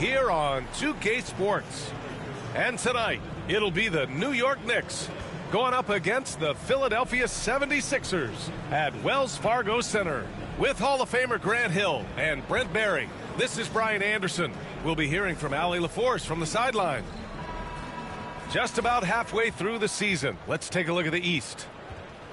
here on 2K Sports. And tonight, it'll be the New York Knicks going up against the Philadelphia 76ers at Wells Fargo Center. With Hall of Famer Grant Hill and Brent Barry, this is Brian Anderson. We'll be hearing from Allie LaForce from the sideline. Just about halfway through the season, let's take a look at the East.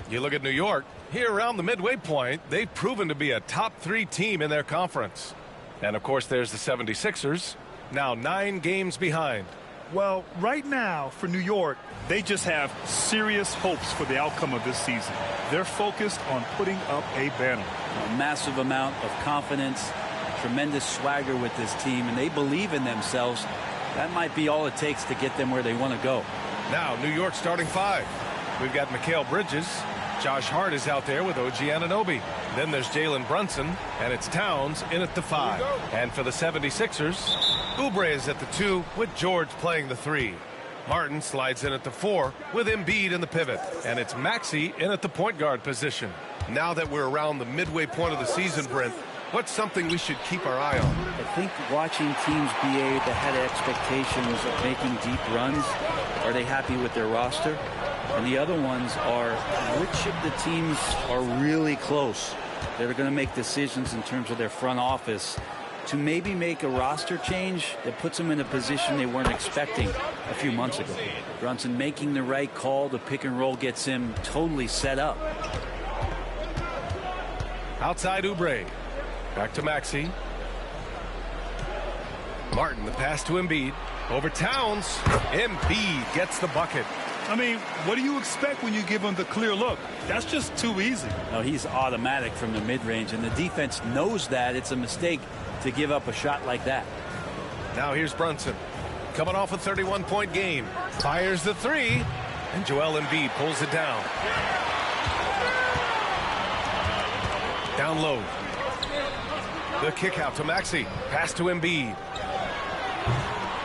You look at New York, here around the midway point, they've proven to be a top 3 team in their conference. And of course, there's the 76ers, now 9 games behind. Well, right now for New York, they just have serious hopes for the outcome of this season. They're focused on putting up a banner. A massive amount of confidence, tremendous swagger with this team, and they believe in themselves. That might be all it takes to get them where they want to go. Now, New York starting 5. We've got Mikal Bridges. Josh Hart is out there with OG Anunoby. Then there's Jalen Brunson, and it's Towns in at the 5. And for the 76ers, Oubre is at the 2 with George playing the 3. Martin slides in at the 4 with Embiid in the pivot. And it's Maxey in at the point guard position. Now that we're around the midway point of the season, Brent, what's something we should keep our eye on? I think watching teams, BA, that had expectations of making deep runs, are they happy with their roster? And the other ones are, which of the teams are really close that are going to make decisions in terms of their front office to maybe make a roster change that puts them in a position they weren't expecting a few months ago. Brunson making the right call. The pick and roll gets him totally set up. Outside Oubre. Back to Maxey. Martin, the pass to Embiid. Over Towns. Embiid gets the bucket. I mean, what do you expect when you give him the clear look? That's just too easy. No, he's automatic from the mid-range, and the defense knows that. It's a mistake to give up a shot like that. Now here's Brunson. Coming off a 31-point game. Fires the 3, and Joel Embiid pulls it down. Down low. The kick out to Maxey. Pass to Embiid.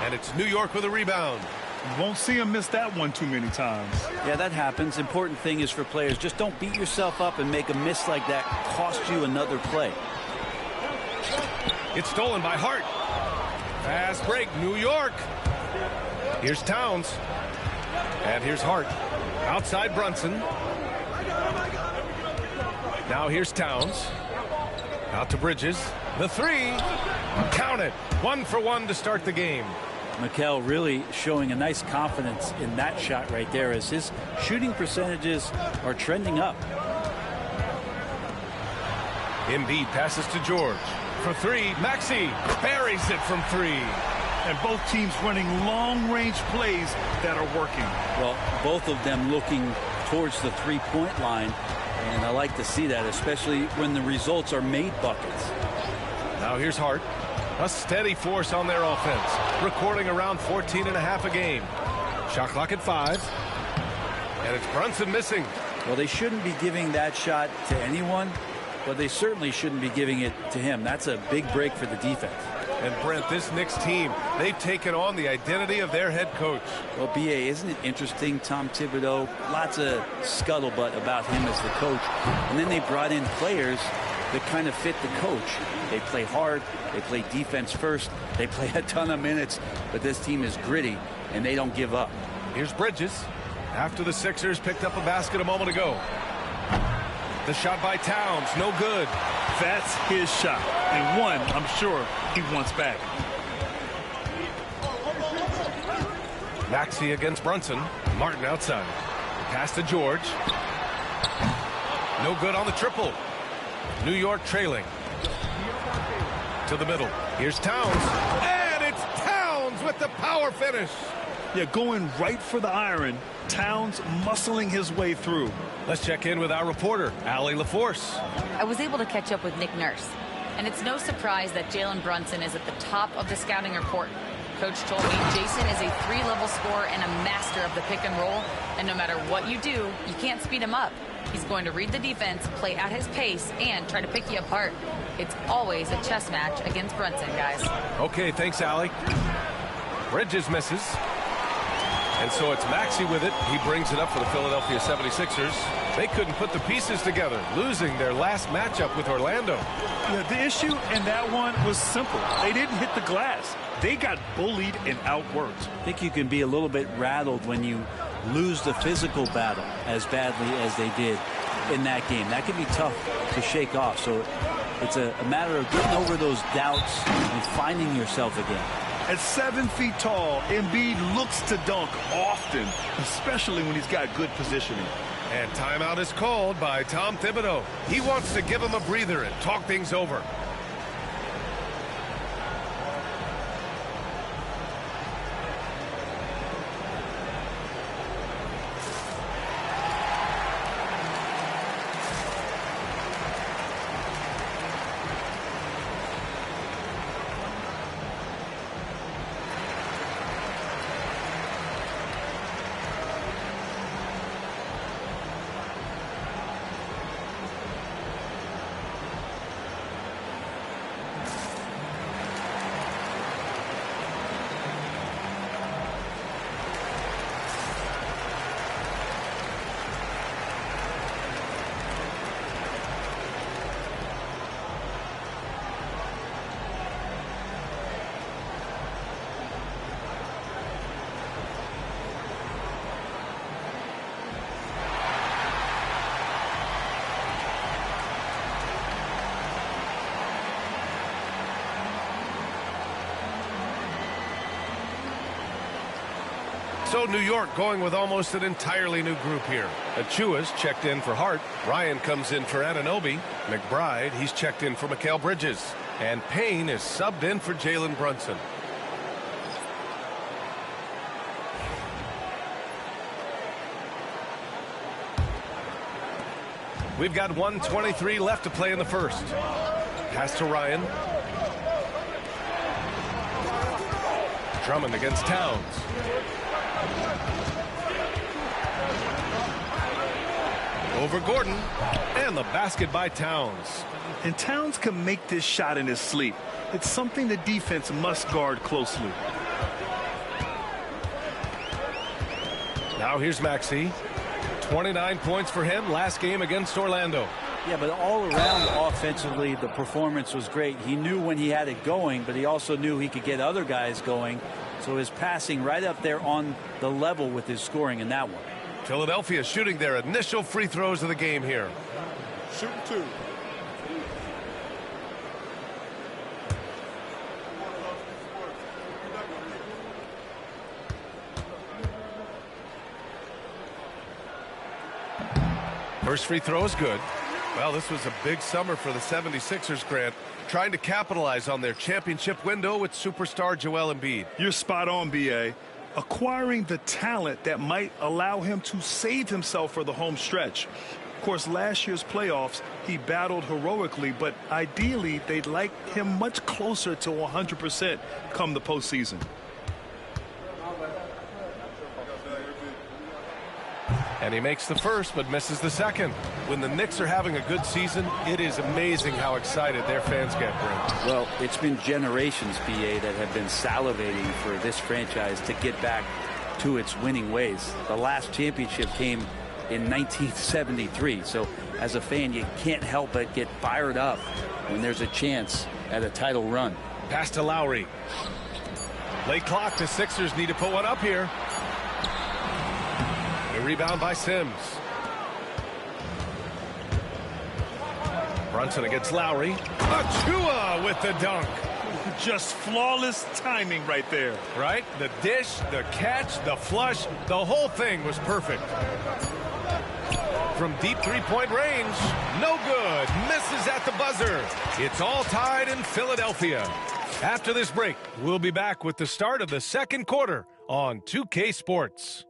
And it's New York with a rebound. You won't see him miss that one too many times. Yeah, that happens. Important thing is for players, just don't beat yourself up and make a miss like that cost you another play. It's stolen by Hart. Fast break, New York. Here's Towns. And here's Hart. Outside Brunson. Now here's Towns. Out to Bridges. The 3. Count it. 1 for 1 to start the game. Mikal really showing a nice confidence in that shot right there as his shooting percentages are trending up. Embiid passes to George. For 3, Maxey buries it from 3. And both teams running long-range plays that are working. Well, both of them looking towards the three-point line, and I like to see that, especially when the results are made buckets. Now here's Hart. A steady force on their offense, recording around 14.5 a game. Shot clock at 5. And it's Brunson missing. Well, they shouldn't be giving that shot to anyone, but they certainly shouldn't be giving it to him. That's a big break for the defense. And Brent, this Knicks team, they've taken on the identity of their head coach. Well, BA, isn't it interesting? Tom Thibodeau, lots of scuttlebutt about him as the coach. And then they brought in players that kind of fit the coach. They play hard, they play defense first, they play a ton of minutes, but this team is gritty, and they don't give up. Here's Bridges. After the Sixers picked up a basket a moment ago. The shot by Towns, no good. That's his shot, and one I'm sure he wants back. Maxey against Brunson. Martin outside. Pass to George. No good on the triple. New York trailing. To the middle. Here's Towns. And it's Towns with the power finish. Yeah, going right for the iron. Towns muscling his way through. Let's check in with our reporter, Allie LaForce. I was able to catch up with Nick Nurse, and it's no surprise that Jalen Brunson is at the top of the scouting report. Coach told me Jason is a 3-level scorer and a master of the pick and roll, and no matter what you do, you can't speed him up. He's going to read the defense, play at his pace, and try to pick you apart. It's always a chess match against Brunson, guys. Okay, thanks, Allie. Bridges misses. And so it's Maxey with it. He brings it up for the Philadelphia 76ers. They couldn't put the pieces together, losing their last matchup with Orlando. Yeah, the issue in that one was simple. They didn't hit the glass. They got bullied and outworked. I think you can be a little bit rattled when you lose the physical battle as badly as they did in that game. That can be tough to shake off. So it's a matter of getting over those doubts and finding yourself again. At 7 feet tall, Embiid looks to dunk often, especially when he's got good positioning. And timeout is called by Tom Thibodeau. He wants to give him a breather and talk things over. So New York going with almost an entirely new group here. Achua's checked in for Hart. Ryan comes in for Anunoby. McBride, he's checked in for Mikal Bridges. And Payne is subbed in for Jalen Brunson. We've got 1:23 left to play in the first. Pass to Ryan. Drummond against Towns. Over Gordon, and the basket by Towns. And Towns can make this shot in his sleep. It's something the defense must guard closely. Now here's Maxey. 29 points for him last game against Orlando. Yeah, but all around offensively, the performance was great. He knew when he had it going, but he also knew he could get other guys going. So his passing right up there on the level with his scoring in that one. Philadelphia shooting their initial free throws of the game here. Shoot two. First free throw is good. Well, this was a big summer for the 76ers, Grant, trying to capitalize on their championship window with superstar Joel Embiid. You're spot on, B.A. Acquiring the talent that might allow him to save himself for the home stretch. Of course, last year's playoffs, he battled heroically, but ideally, they'd like him much closer to 100% come the postseason. And he makes the first, but misses the second. When the Knicks are having a good season, it is amazing how excited their fans get, Brent. Well, it's been generations, BA, that have been salivating for this franchise to get back to its winning ways. The last championship came in 1973. So as a fan, you can't help but get fired up when there's a chance at a title run. Pass to Lowry. Late clock. The Sixers need to put one up here. A rebound by Sims. Brunson against Lowry. Achua with the dunk. Just flawless timing right there. Right? The dish, the catch, the flush, the whole thing was perfect. From deep three-point range, no good. Misses at the buzzer. It's all tied in Philadelphia. After this break, we'll be back with the start of the second quarter on 2K Sports.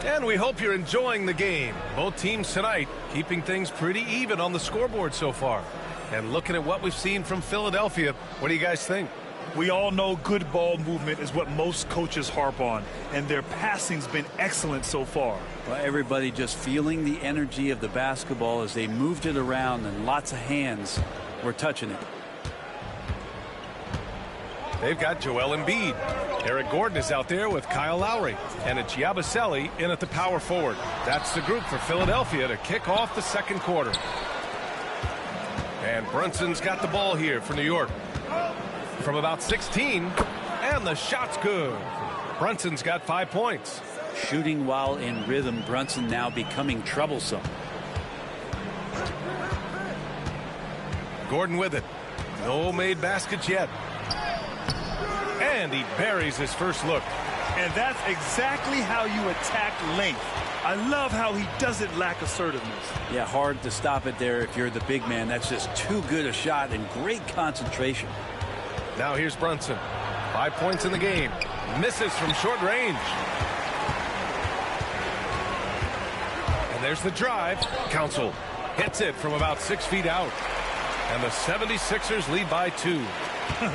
And we hope you're enjoying the game. Both teams tonight keeping things pretty even on the scoreboard so far. And looking at what we've seen from Philadelphia, what do you guys think? We all know good ball movement is what most coaches harp on, and their passing's been excellent so far. Well, everybody just feeling the energy of the basketball as they moved it around, and lots of hands were touching it. They've got Joel Embiid. Eric Gordon is out there with Kyle Lowry, and it's Yabusele in at the power forward. That's the group for Philadelphia to kick off the second quarter. And Brunson's got the ball here for New York. From about 16, and the shot's good. Brunson's got 5 points. Shooting while in rhythm. Brunson now becoming troublesome. Gordon with it. No made baskets yet. And he buries his first look. And that's exactly how you attack length. I love how he doesn't lack assertiveness. Yeah, hard to stop it there if you're the big man. That's just too good a shot and great concentration. Now here's Brunson. 5 points in the game. Misses from short range. And there's the drive. Council hits it from about 6 feet out. And the 76ers lead by 2.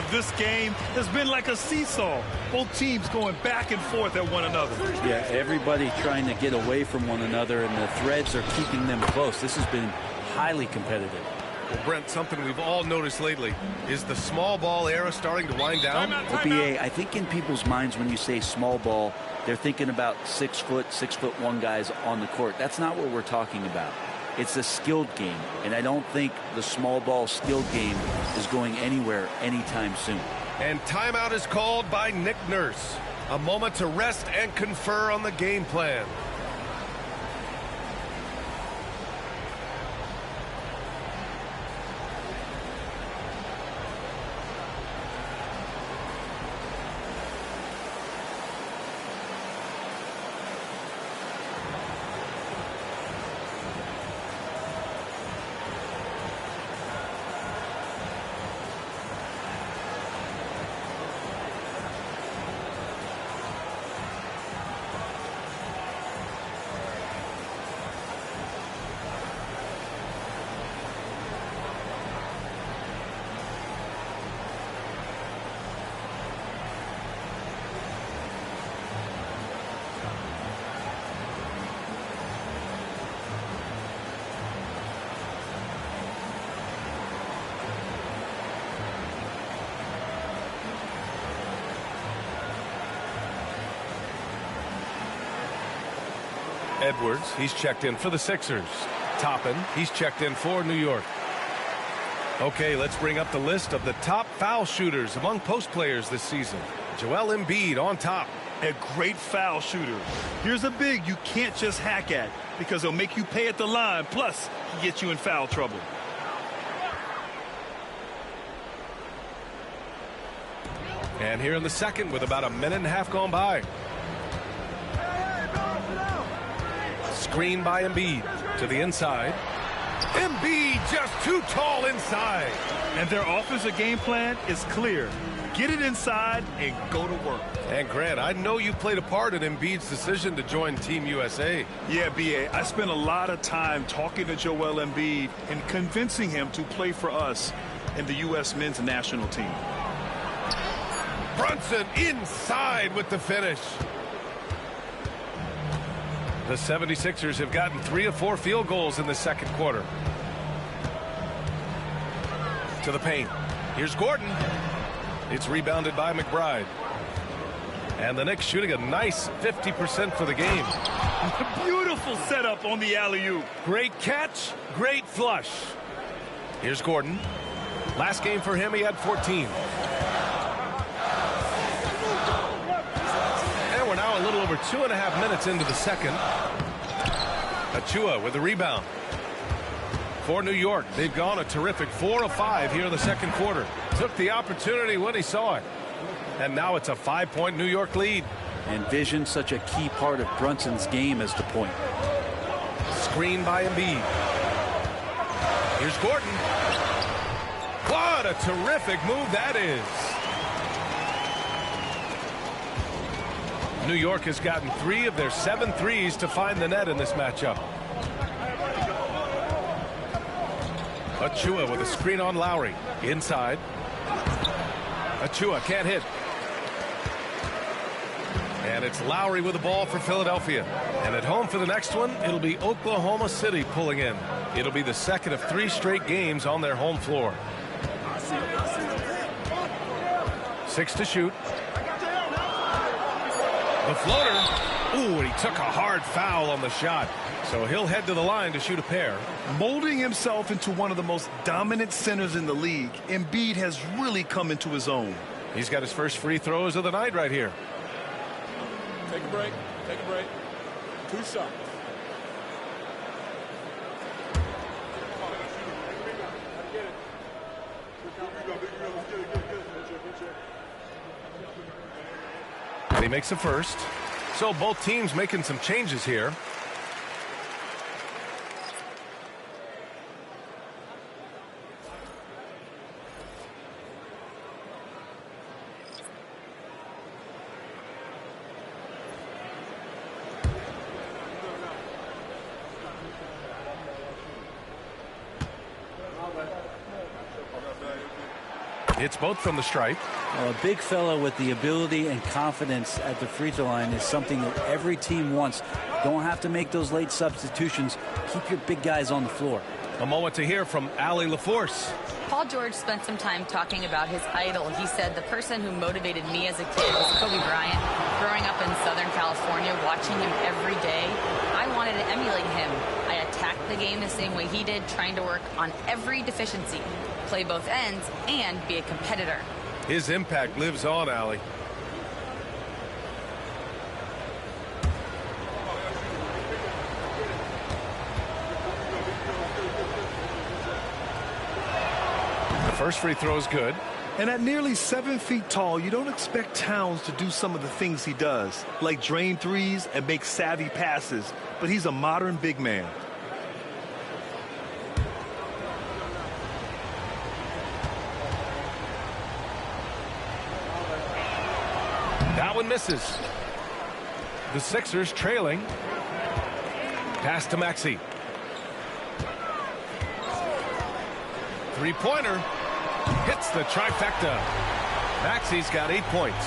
This game has been like a seesaw. Both teams going back and forth at one another. Yeah, everybody trying to get away from one another, and the threads are keeping them close. This has been highly competitive. Well, Brent, something we've all noticed lately is the small ball era starting to wind down. Well, BA, I think in people's minds when you say small ball, they're thinking about 6'1" guys on the court. That's not what we're talking about. It's a skilled game, and I don't think the small ball skilled game is going anywhere anytime soon. And timeout is called by Nick Nurse. A moment to rest and confer on the game plan. Edwards, he's checked in for the Sixers. Toppin, he's checked in for New York. Okay, let's bring up the list of the top foul shooters among post players this season. Joel Embiid on top. A great foul shooter. Here's a big you can't just hack at because he'll make you pay at the line. Plus, he gets you in foul trouble. And here in the second with about a minute and a half gone by. Screen by Embiid to the inside. Embiid just too tall inside. And their offensive game plan is clear. Get it inside and go to work. And Grant, I know you played a part in Embiid's decision to join Team USA. Yeah, B.A., I spent a lot of time talking to Joel Embiid and convincing him to play for us in the U.S. men's national team. Brunson inside with the finish. The 76ers have gotten 3 of 4 field goals in the second quarter. To the paint. Here's Gordon. It's rebounded by McBride. And the Knicks shooting a nice 50% for the game. Beautiful setup on the alley-oop. Great catch, great flush. Here's Gordon. Last game for him, he had 14. And we're now a little over 2.5 minutes into the second. Achua with the rebound. For New York, they've gone a terrific 4 of 5 here in the second quarter. Took the opportunity when he saw it. And now it's a 5-point New York lead. And vision, such a key part of Brunson's game as the point. Screen by Embiid. Here's Gordon. What a terrific move that is. New York has gotten 3 of their 7 threes to find the net in this matchup. Achua with a screen on Lowry. Inside. Achua can't hit. And it's Lowry with the ball for Philadelphia. And at home for the next one, it'll be Oklahoma City pulling in. It'll be the second of 3 straight games on their home floor. 6 to shoot. The floater. Ooh, and he took a hard foul on the shot. So he'll head to the line to shoot a pair. Molding himself into one of the most dominant centers in the league, Embiid has really come into his own. He's got his first free throws of the night right here. Take a break. Take a break. 2 shots. And he makes the first. So both teams making some changes here. It's both from the stripe. Well, a big fella with the ability and confidence at the free throw line is something that every team wants. Don't have to make those late substitutions. Keep your big guys on the floor. A moment to hear from Allie LaForce. Paul George spent some time talking about his idol. He said, the person who motivated me as a kid was Kobe Bryant. Growing up in Southern California, watching him every day, I wanted to emulate him. I attacked the game the same way he did, trying to work on every deficiency, play both ends, and be a competitor. His impact lives on, Allie. The first free throw is good. And at nearly 7 feet tall, you don't expect Towns to do some of the things he does, like drain threes and make savvy passes. But he's a modern big man. That one misses. The Sixers trailing. Pass to Maxey. Three-pointer. Hits the trifecta. Maxey's got 8 points.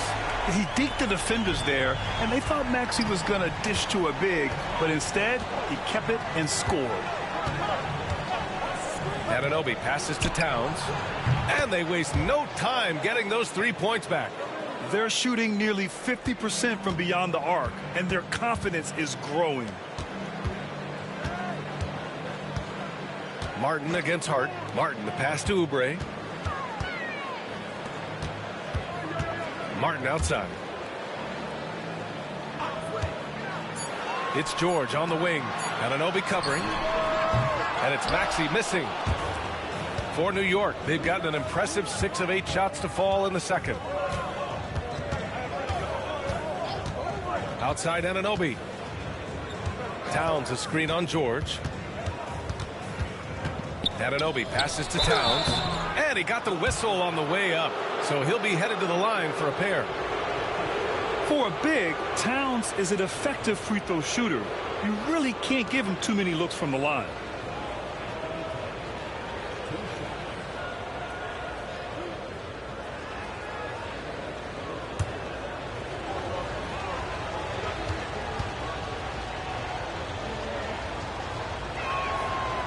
He deked the defenders there, and they thought Maxey was going to dish to a big, but instead, he kept it and scored. Anunoby passes to Towns, and they waste no time getting those 3 points back. They're shooting nearly 50% from beyond the arc, and their confidence is growing. Martin against Hart. Martin, the pass to Oubre. Martin outside. It's George on the wing. Anunoby covering. And it's Maxey missing. For New York, they've gotten an impressive 6 of 8 shots to fall in the second. Outside Anunoby. Towns a screen on George. Anunoby passes to Towns. And he got the whistle on the way up. So he'll be headed to the line for a pair. For a big, Towns is an effective free throw shooter. You really can't give him too many looks from the line.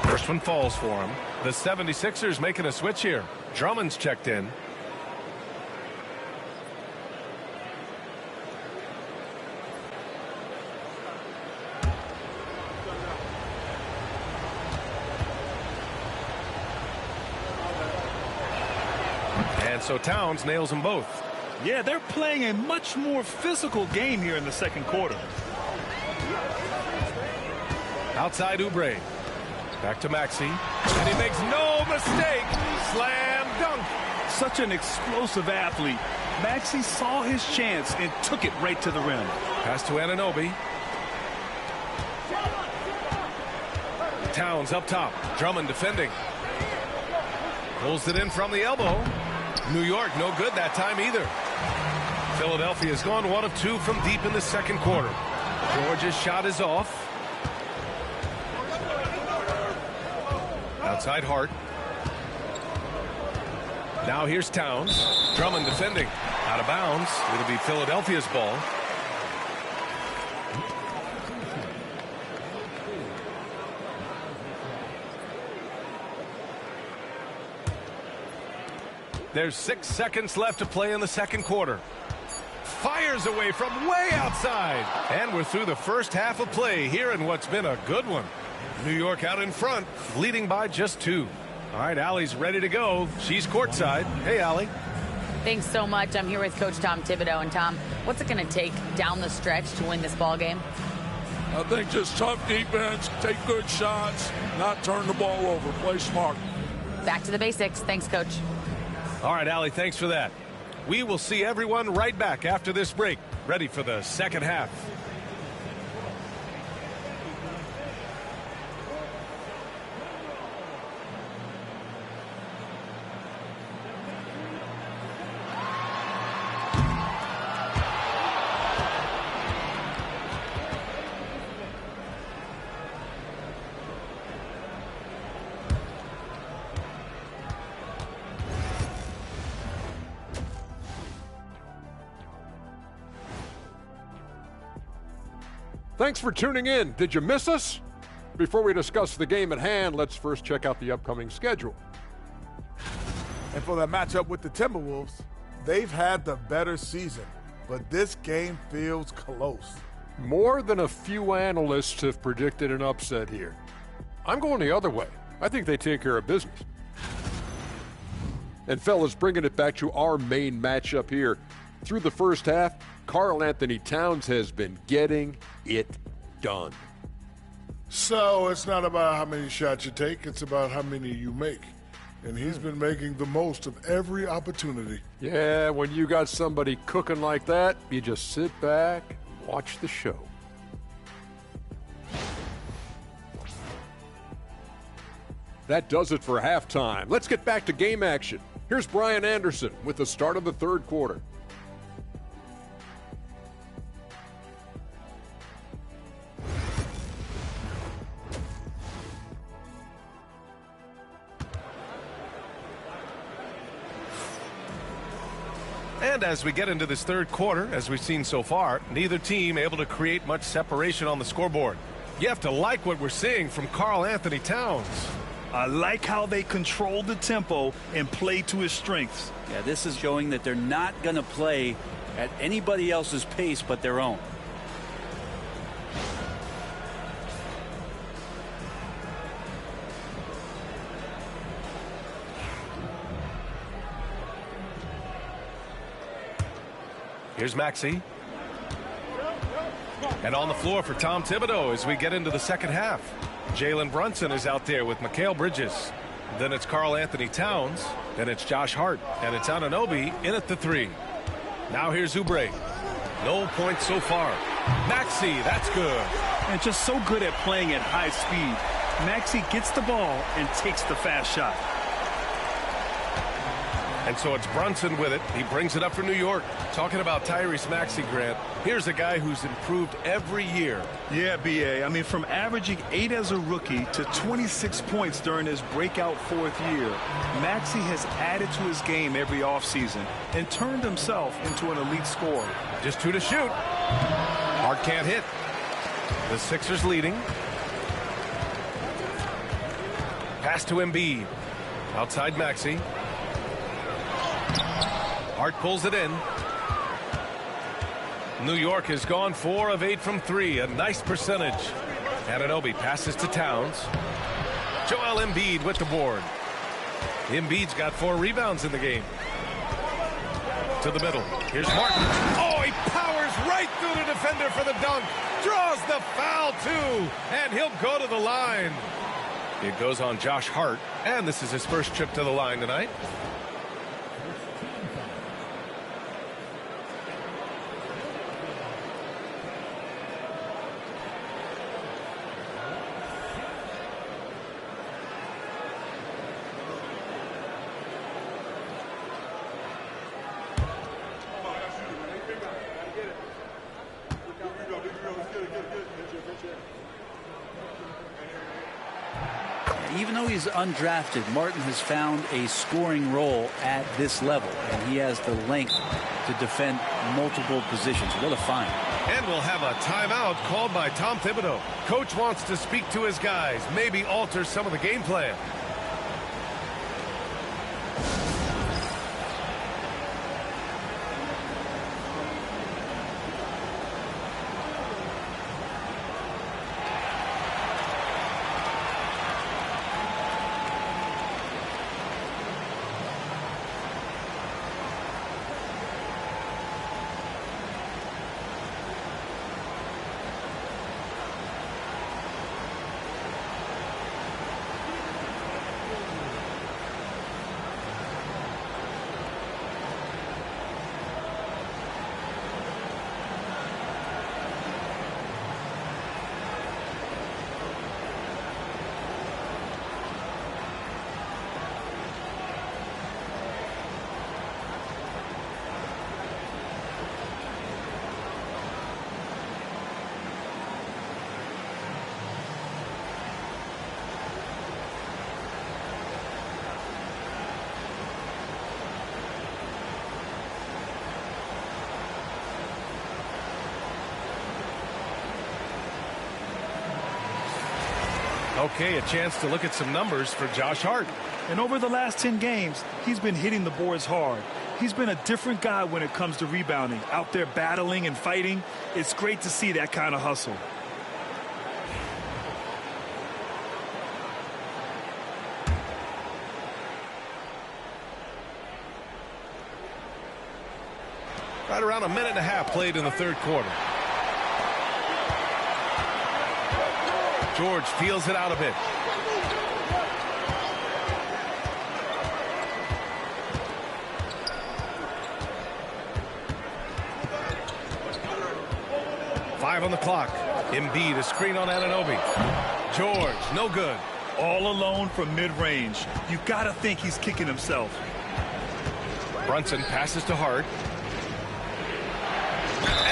First one falls for him. The 76ers making a switch here. Drummond's checked in. And so Towns nails them both. Yeah, they're playing a much more physical game here in the second quarter. Outside Oubre. Back to Maxey. And he makes no mistake. Slam dunk. Such an explosive athlete. Maxey saw his chance and took it right to the rim. Pass to Anunoby. Towns up top. Drummond defending. Pulls it in from the elbow. New York no good that time either. Philadelphia has gone 1 of 2 from deep in the second quarter. George's shot is off. Outside Hart. Now here's Towns. Drummond defending. Out of bounds. It'll be Philadelphia's ball. There's 6 seconds left to play in the second quarter. Fires away from way outside. And we're through the first half of play here in what's been a good one. New York out in front, leading by just 2. All right, Allie's ready to go. She's courtside. Hey, Allie. Thanks so much. I'm here with Coach Tom Thibodeau. And Tom, what's it going to take down the stretch to win this ball game? I think just tough defense, take good shots, not turn the ball over, play smart. Back to the basics. Thanks, Coach. All right, Allie, thanks for that. We will see everyone right back after this break, ready for the second half. Thanks for tuning in. Did you miss us? Before we discuss the game at hand, let's first check out the upcoming schedule. And for that matchup with the Timberwolves, they've had the better season, but this game feels close. More than a few analysts have predicted an upset here. I'm going the other way. I think they take care of business. And fellas, bringing it back to our main matchup here. Through the first half, Karl Anthony Towns has been getting it done. So it's not about how many shots you take, it's about how many you make. And he's been making the most of every opportunity. Yeah, when you got somebody cooking like that, you just sit back and watch the show. That does it for halftime. Let's get back to game action. Here's Brian Anderson with the start of the third quarter. And as we get into this third quarter, as we've seen so far, neither team able to create much separation on the scoreboard. You have to like what we're seeing from Karl Anthony Towns. I like how they control the tempo and play to his strengths. Yeah, this is showing that they're not going to play at anybody else's pace but their own. Here's Maxey. And on the floor for Tom Thibodeau as we get into the second half. Jalen Brunson is out there with Mikal Bridges. Then it's Karl Anthony Towns. Then it's Josh Hart. And it's Anunoby in at the 3. Now here's Oubre. No points so far. Maxey, that's good. And just so good at playing at high speed. Maxey gets the ball and takes the fast shot. And so it's Brunson with it. He brings it up for New York. Talking about Tyrese Maxey, Grant. Here's a guy who's improved every year. Yeah, B.A. I mean, from averaging 8 as a rookie to 26 points during his breakout 4th year, Maxey has added to his game every offseason and turned himself into an elite scorer. Just 2 to shoot. Hart can't hit. The Sixers leading. Pass to Embiid. Outside Maxey. Hart pulls it in. New York has gone 4 of 8 from 3. A nice percentage. Anunoby passes to Towns. Joel Embiid with the board. Embiid's got 4 rebounds in the game. To the middle. Here's Martin. Oh, he powers right through the defender for the dunk. Draws the foul, too. And he'll go to the line. It goes on Josh Hart. And this is his first trip to the line tonight. though he's undrafted, Martin has found a scoring role at this level, and he has the length to defend multiple positions. What a find. And we'll have a timeout called by Tom Thibodeau. Coach wants to speak to his guys, maybe alter some of the game plan. Okay, a chance to look at some numbers for Josh Hart. And over the last 10 games, he's been hitting the boards hard. He's been a different guy when it comes to rebounding. Out there battling and fighting. It's great to see that kind of hustle. Right around a minute and a half played in the third quarter. George feels it out a bit. Five on the clock. Embiid, a screen on Anunoby. George, no good. All alone from mid-range. You gotta think he's kicking himself. Brunson passes to Hart.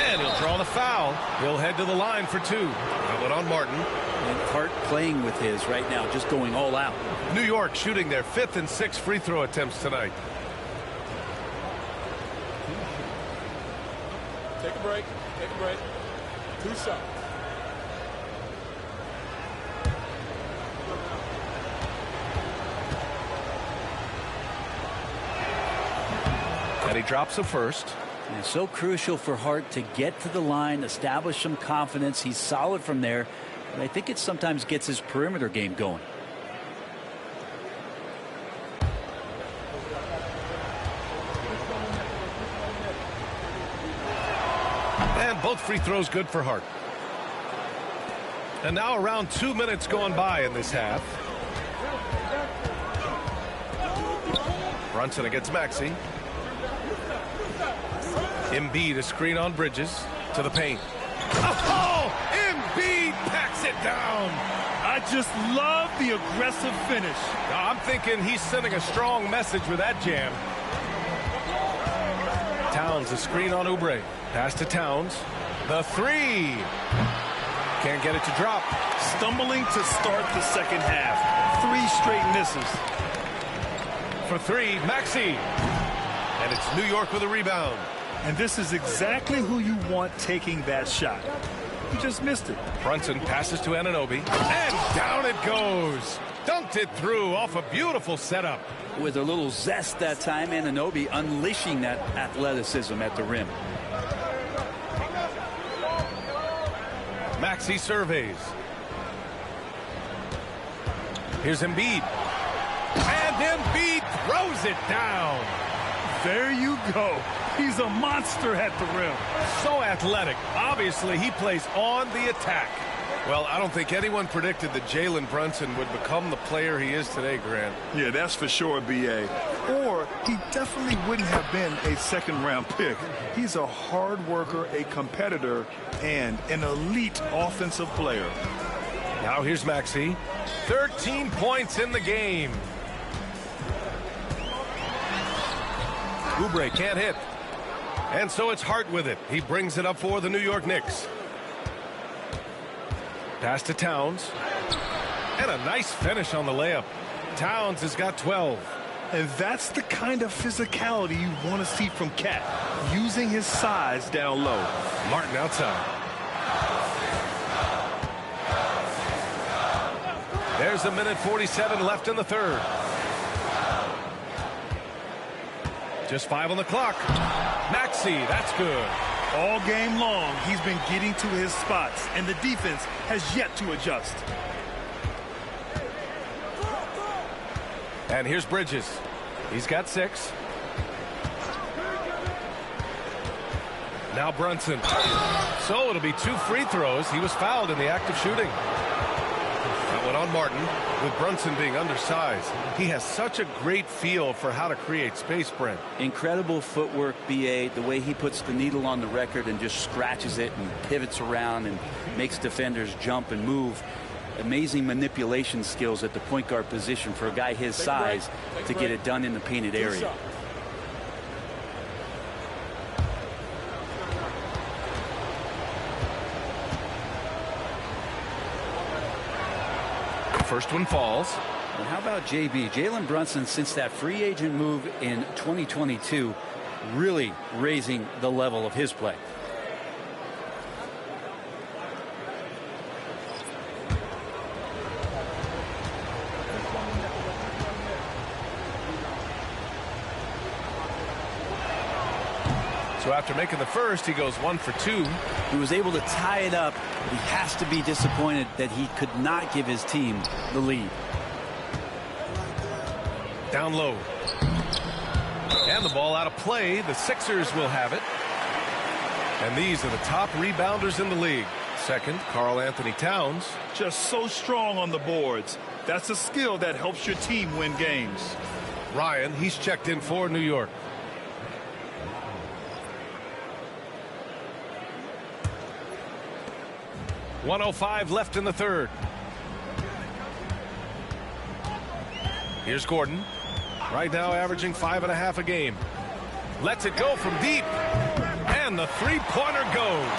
And he'll draw the foul. He'll head to the line for two. How about on Martin? And Hart playing with his right now, just going all out. New York shooting their 5th and 6th free throw attempts tonight. Take a break. Take a break. 2 shots. And he drops the first. And it's so crucial for Hart to get to the line, establish some confidence. He's solid from there. But I think it sometimes gets his perimeter game going. And both free throws good for Hart. And now around 2 minutes gone by in this half. Brunson against Maxey. Embiid, a screen on Bridges to the paint. Oh, Embiid packs it down. I just love the aggressive finish. I'm thinking he's sending a strong message with that jam. Towns, a screen on Oubre. Pass to Towns. The three. Can't get it to drop. Stumbling to start the second half. 3 straight misses. For three, Maxey. And it's New York with a rebound. And this is exactly who you want taking that shot. He just missed it. Brunson passes to Anunoby. And down it goes. Dunked it through off a beautiful setup. With a little zest that time, Anunoby unleashing that athleticism at the rim. Maxey surveys. Here's Embiid. And Embiid throws it down. There you go. He's a monster at the rim. So athletic. Obviously, he plays on the attack. Well, I don't think anyone predicted that Jalen Brunson would become the player he is today, Grant. Yeah, that's for sure, B.A. Or he definitely wouldn't have been a second-round pick. He's a hard worker, a competitor, and an elite offensive player. Now here's Maxey. 13 points in the game. Oubre can't hit. And so it's Hart with it. He brings it up for the New York Knicks. Pass to Towns. And a nice finish on the layup. Towns has got 12. And that's the kind of physicality you want to see from Cat, using his size down low. Martin outside. There's a minute 47 left in the third. Just 5 on the clock. Maxey, that's good. All game long, he's been getting to his spots, and the defense has yet to adjust. And here's Bridges. He's got 6. Now Brunson. So it'll be 2 free throws. He was fouled in the act of shooting. That went on Martin. With Brunson being undersized, he has such a great feel for how to create space, Brent. Incredible footwork, B.A. The way he puts the needle on the record and just scratches it and pivots around and makes defenders jump and move. Amazing manipulation skills at the point guard position for a guy his size to get it done in the painted area. First one falls. And how about JB? Jalen Brunson, since that free agent move in 2022, really raising the level of his play. So after making the first, he goes 1 for 2. He was able to tie it up. He has to be disappointed that he could not give his team the lead. Down low. And the ball out of play. The Sixers will have it. And these are the top rebounders in the league. Second, Karl Anthony Towns. Just so strong on the boards. That's a skill that helps your team win games. Ryan, he's checked in for New York. .105 left in the third. Here's Gordon. Right now averaging 5.5 a game. Lets it go from deep. And the three-pointer goes.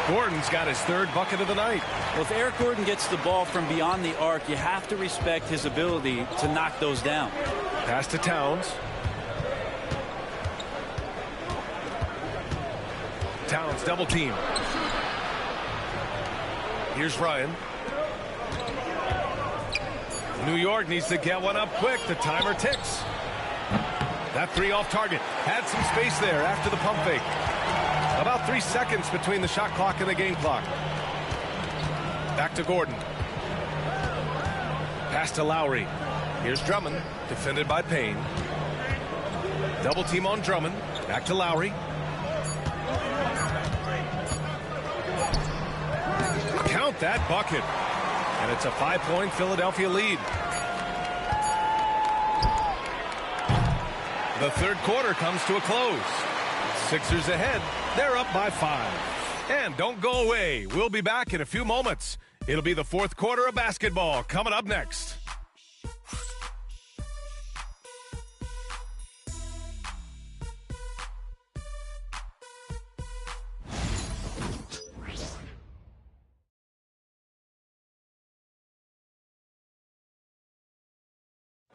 Gordon's got his 3rd bucket of the night. Well, if Eric Gordon gets the ball from beyond the arc, you have to respect his ability to knock those down. Pass to Towns. Towns double team. Here's Ryan. New York needs to get one up quick. The timer ticks. That 3 off target. Had some space there after the pump fake. About 3 seconds between the shot clock and the game clock. Back to Gordon. Pass to Lowry. Here's Drummond, defended by Payne. Double team on Drummond. Back to Lowry. Count that bucket. And it's a 5-point Philadelphia lead. The third quarter comes to a close. Sixers ahead. They're up by 5. And don't go away. We'll be back in a few moments. It'll be the fourth quarter of basketball coming up next.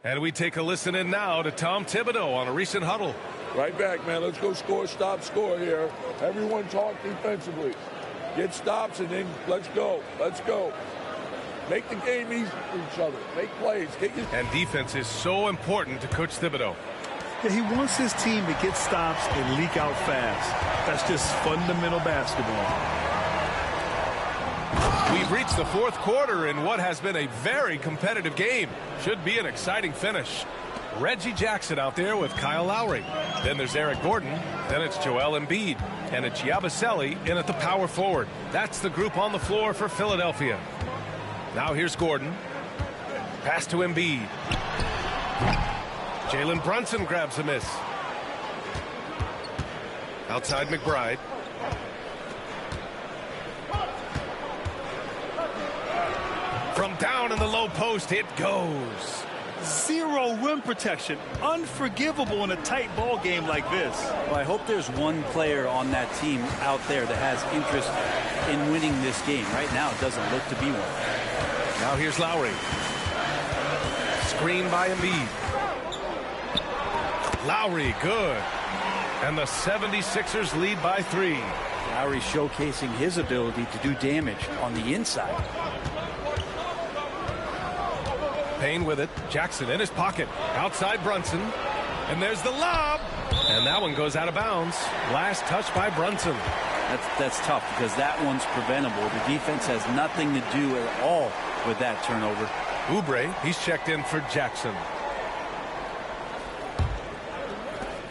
And we take a listen in now to Tom Thibodeau on a recent huddle. Right back, man. Let's go score, stop, score here. Everyone talk defensively. Get stops and then let's go. Let's go. Make the game easy for each other. Make plays. And defense is so important to Coach Thibodeau. Yeah, he wants his team to get stops and leak out fast. That's just fundamental basketball. We've reached the fourth quarter in what has been a very competitive game. Should be an exciting finish. Reggie Jackson out there with Kyle Lowry. Then there's Eric Gordon. Then it's Joel Embiid. And it's Yabusele in at the power forward. That's the group on the floor for Philadelphia. Now here's Gordon. Pass to Embiid. Jalen Brunson grabs a miss. Outside McBride. From down in the low post, it goes. Zero rim protection. Unforgivable in a tight ball game like this. Well, I hope there's one player on that team out there that has interest in winning this game. Right now, it doesn't look to be one. Now here's Lowry. Screen by Embiid. Lowry, good. And the 76ers lead by 3. Lowry showcasing his ability to do damage on the inside. Payne with it. Jackson in his pocket. Outside Brunson. And there's the lob. And that one goes out of bounds. Last touch by Brunson. That's tough because that one's preventable. The defense has nothing to do at all with that turnover. Oubre, he's checked in for Jackson.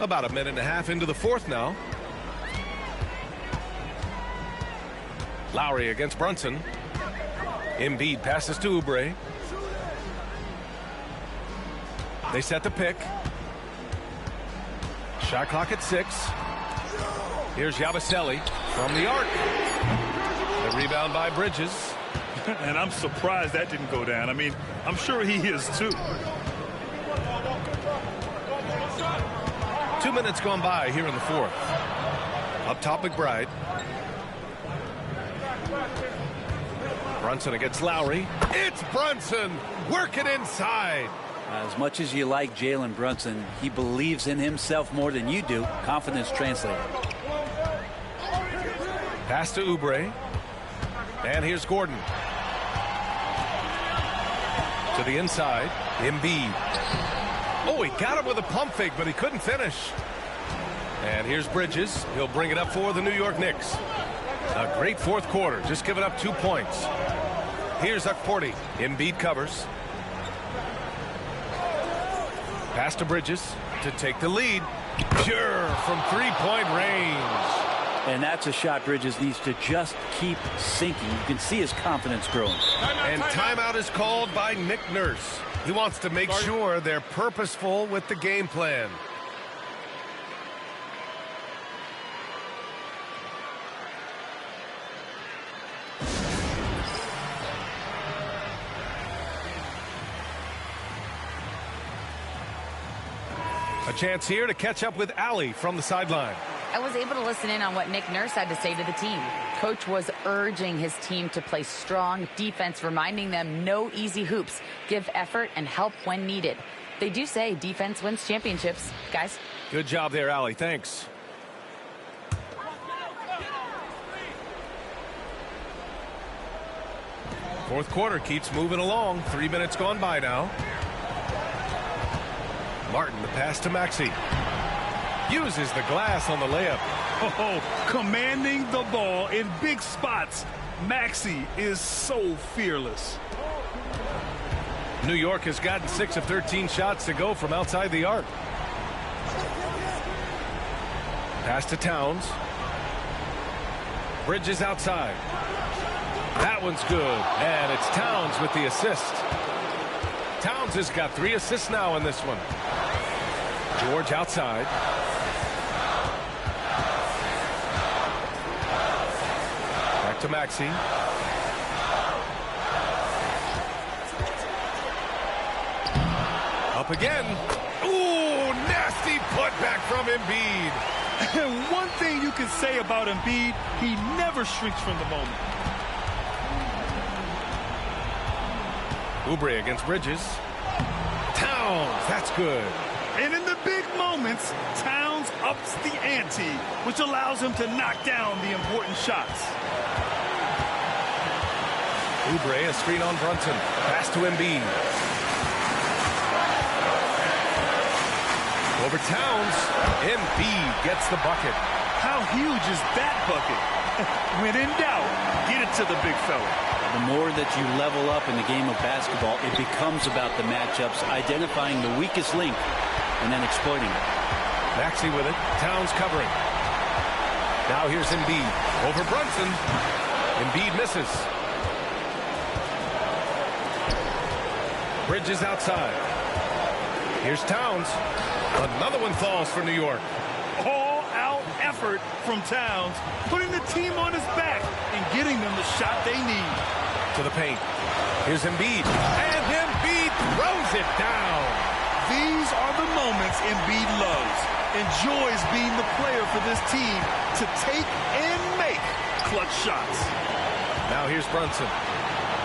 About a minute and a half into the fourth now. Lowry against Brunson. Embiid passes to Oubre. They set the pick. Shot clock at 6. Here's Yabusele from the arc. The rebound by Bridges. And I'm surprised that didn't go down. I mean, I'm sure he is too. 2 minutes gone by here in the fourth. Up top, McBride. Brunson against Lowry. It's Brunson working inside. As much as you like Jalen Brunson, he believes in himself more than you do. Confidence translated. Pass to Oubre. And here's Gordon. To the inside. Embiid. Oh, he got him with a pump fake, but he couldn't finish. And here's Bridges. He'll bring it up for the New York Knicks. A great fourth quarter, just giving up 2 points. Here's Okporti. Embiid covers. Pass to Bridges to take the lead. Pure from three-point range. And that's a shot Bridges needs to just keep sinking. You can see his confidence growing. And timeout is called by Nick Nurse. He wants to make sure they're purposeful with the game plan. A chance here to catch up with Allie from the sideline. I was able to listen in on what Nick Nurse had to say to the team. Coach was urging his team to play strong defense, reminding them no easy hoops, give effort and help when needed. They do say defense wins championships, guys. Good job there, Allie. Thanks. Fourth quarter keeps moving along. 3 minutes gone by now. Martin, the pass to Maxey. Uses the glass on the layup. Oh, commanding the ball in big spots. Maxey is so fearless. New York has gotten 6 of 13 shots to go from outside the arc. Pass to Towns. Bridges outside. That one's good. And it's Towns with the assist. Towns has got 3 assists now in this one. George outside. Back to Maxey. Up again. Ooh, nasty putback from Embiid. And one thing you can say about Embiid, he never shrinks from the moment. Oubre against Bridges. Towns, that's good. And in the big moments, Towns ups the ante, which allows him to knock down the important shots. Oubre, a screen on Brunson. Pass to Embiid. Over Towns. Embiid gets the bucket. How huge is that bucket? When in doubt, get it to the big fella. The more that you level up in the game of basketball, it becomes about the matchups, identifying the weakest link, and then exploiting it. Maxey with it. Towns covering. Now here's Embiid. Over Brunson. Embiid misses. Bridges outside. Here's Towns. Another one falls for New York. All-out effort from Towns, putting the team on his back and getting them the shot they need. To the paint. Here's Embiid. And Embiid throws it down. These are the moments Embiid loves. Enjoys being the player for this team to take and make clutch shots. Now here's Brunson.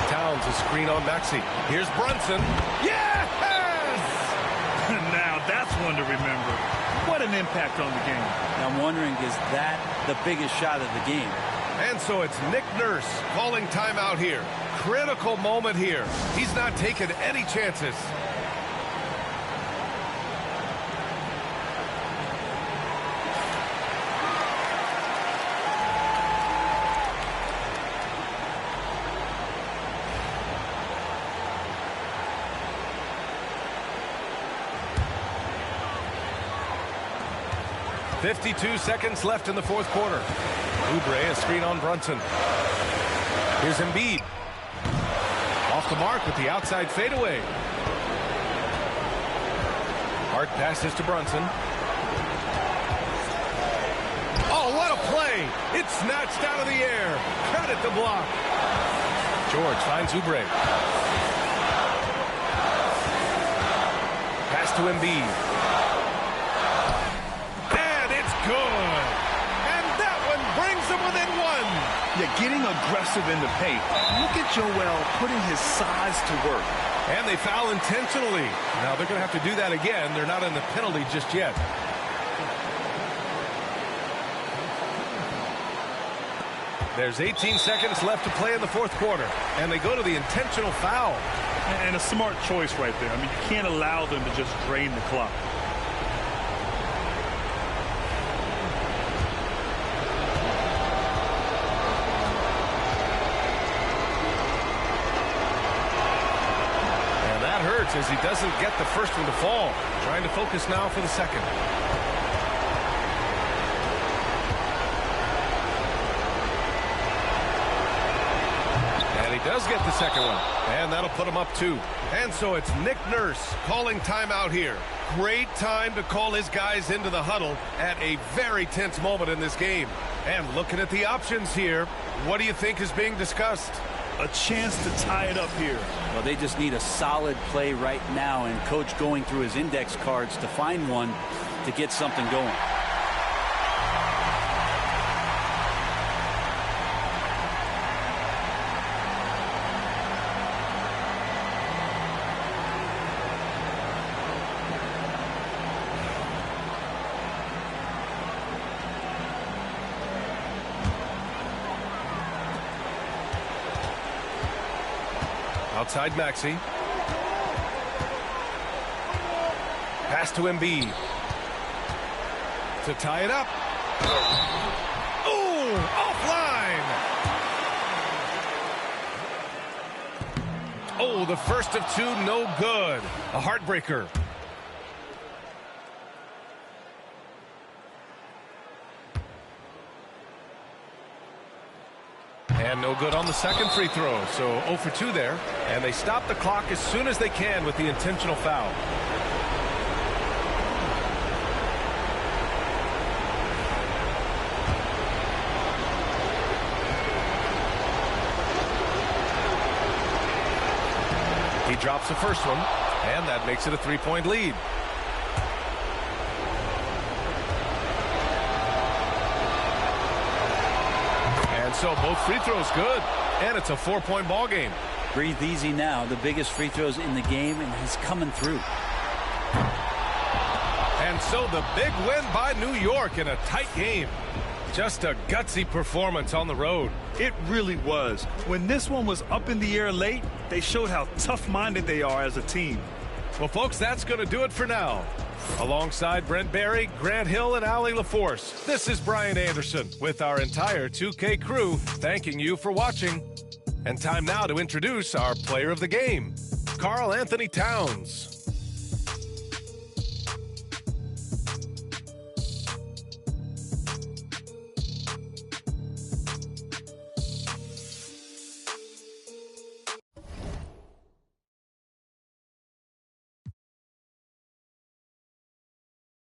Towns a screen on Maxey. Here's Brunson. Yes! Now that's one to remember. What an impact on the game. Now I'm wondering, is that the biggest shot of the game? And so it's Nick Nurse calling timeout here. Critical moment here. He's not taking any chances. .52 seconds left in the fourth quarter. Oubre a screen on Brunson. Here's Embiid. Off the mark with the outside fadeaway. Hart passes to Brunson. Oh, what a play! It's snatched out of the air. Credit the block. George finds Oubre. Pass to Embiid. Good. And that one brings them within one. Yeah, getting aggressive in the paint. Look at Joel putting his size to work. And they foul intentionally. Now they're going to have to do that again. They're not in the penalty just yet. There's 18 seconds left to play in the fourth quarter. And they go to the intentional foul. And a smart choice right there. I mean, you can't allow them to just drain the clock. As he doesn't get the first one to fall. Trying to focus now for the second. And he does get the second one. And that'll put him up 2. And so it's Nick Nurse calling timeout here. Great time to call his guys into the huddle at a very tense moment in this game. And looking at the options here, what do you think is being discussed? A chance to tie it up here. Well, they just need a solid play right now, and coach going through his index cards to find one to get something going. Outside Maxey. Pass to Embiid. To tie it up. Oh, offline. Oh, the first of 2, no good. A heartbreaker. And no good on the second free throw. So 0 for 2 there. And they stop the clock as soon as they can with the intentional foul. He drops the first one, and that makes it a 3-point lead. And so both free throws good, and it's a 4-point ball game. Breathe easy now. The biggest free throws in the game, and he's coming through. And so the big win by New York in a tight game. Just a gutsy performance on the road. It really was. When this one was up in the air late, they showed how tough-minded they are as a team. Well, folks, that's going to do it for now. Alongside Brent Barry, Grant Hill, and Allie LaForce, this is Brian Anderson with our entire 2K crew thanking you for watching. And time now to introduce our player of the game, Karl Anthony Towns.